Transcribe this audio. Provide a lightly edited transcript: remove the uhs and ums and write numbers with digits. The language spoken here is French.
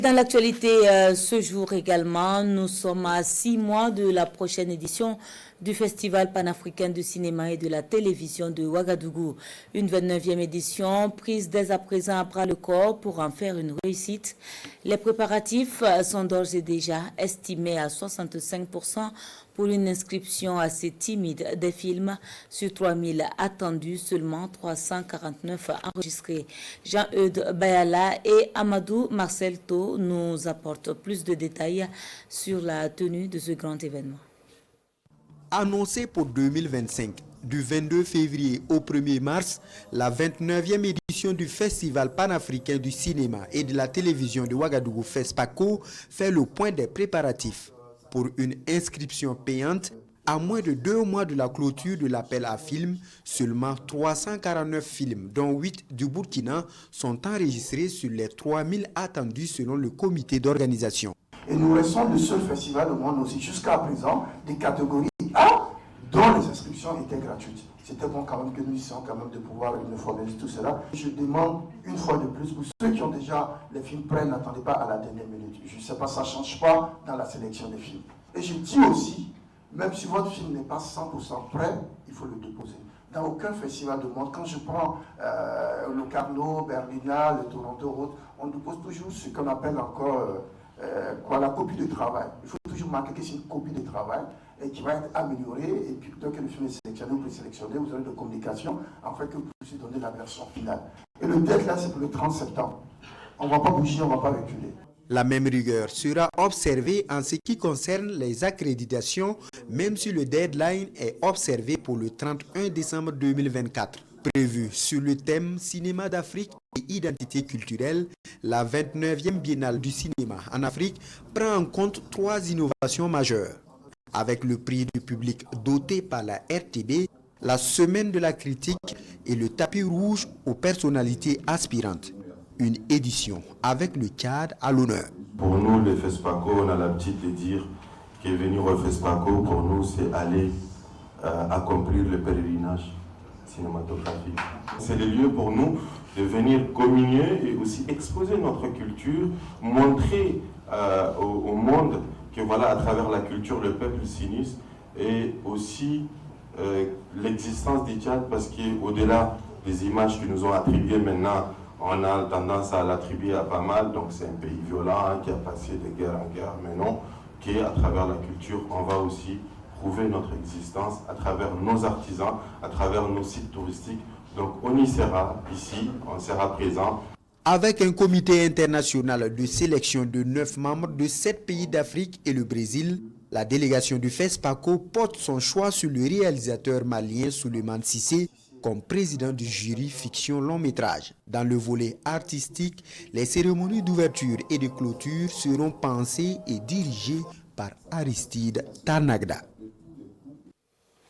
Dans l'actualité, ce jour également, nous sommes à 6 mois de la prochaine édition du Festival panafricain de cinéma et de la télévision de Ouagadougou. Une 29e édition prise dès à présent à bras le corps pour en faire une réussite. Les préparatifs sont d'ores et déjà estimés à 65% pour une inscription assez timide des films. Sur 3000 attendus, seulement 349 enregistrés. Jean-Eudes Bayala et Amadou Marcel Tau nous apportent plus de détails sur la tenue de ce grand événement. Annoncé pour 2025, du 22 février au 1er mars, la 29e édition du Festival panafricain du cinéma et de la télévision de Ouagadougou FESPACO fait le point des préparatifs. Pour une inscription payante, à moins de 2 mois de la clôture de l'appel à films, seulement 349 films, dont 8 du Burkina, sont enregistrés sur les 3000 attendus selon le comité d'organisation. Et nous restons le seul festival au monde aussi jusqu'à présent des catégories A dont les inscriptions étaient gratuites. C'était bon quand même que nous essayons quand même de pouvoir uniformiser tout cela. Je demande une fois de plus pour ceux qui ont déjà les films prêts, n'attendez pas à la dernière minute. Je ne sais pas, ça ne change pas dans la sélection des films. Et je dis aussi, même si votre film n'est pas 100% prêt, il faut le déposer. Dans aucun festival du monde, quand je prends le Carnot, Berlina, le Toronto, on dépose toujours ce qu'on appelle encore la copie de travail. Il faut toujours marquer que c'est une copie de travail et qui va être améliorée. Et puis, plutôt que le film est sélectionné ou présélectionné, vous aurez de communication afin que vous puissiez donner la version finale. Et le date là, c'est pour le 30 septembre. On ne va pas bouger, on ne va pas reculer. La même rigueur sera observée en ce qui concerne les accréditations, même si le deadline est observé pour le 31 décembre 2024. Prévu sur le thème Cinéma d'Afrique et identité culturelle, la 29e Biennale du cinéma en Afrique prend en compte 3 innovations majeures. Avec le prix du public doté par la RTB, la semaine de la critique et le tapis rouge aux personnalités aspirantes. Une édition avec le cadre à l'honneur. Pour nous, les FESPACO, on a l'habitude de dire que venir au FESPACO, pour nous, c'est aller accomplir le pèlerinage cinématographique. C'est le lieu pour nous de venir communier et aussi exposer notre culture, montrer au monde que voilà, à travers la culture, le peuple s'unisse et aussi l'existence du Tchad, parce qu'au-delà des images qui nous ont attribuées maintenant, on a tendance à l'attribuer à pas mal, donc c'est un pays violent qui a passé de guerre en guerre, mais non, qu'à travers la culture, on va aussi prouver notre existence à travers nos artisans, à travers nos sites touristiques. Donc on y sera ici, on sera présent. Avec un comité international de sélection de 9 membres de 7 pays d'Afrique et le Brésil, la délégation du FESPACO porte son choix sur le réalisateur malien Souleymane Cissé comme président du jury fiction long métrage. Dans le volet artistique, les cérémonies d'ouverture et de clôture seront pensées et dirigées par Aristide Tarnagda.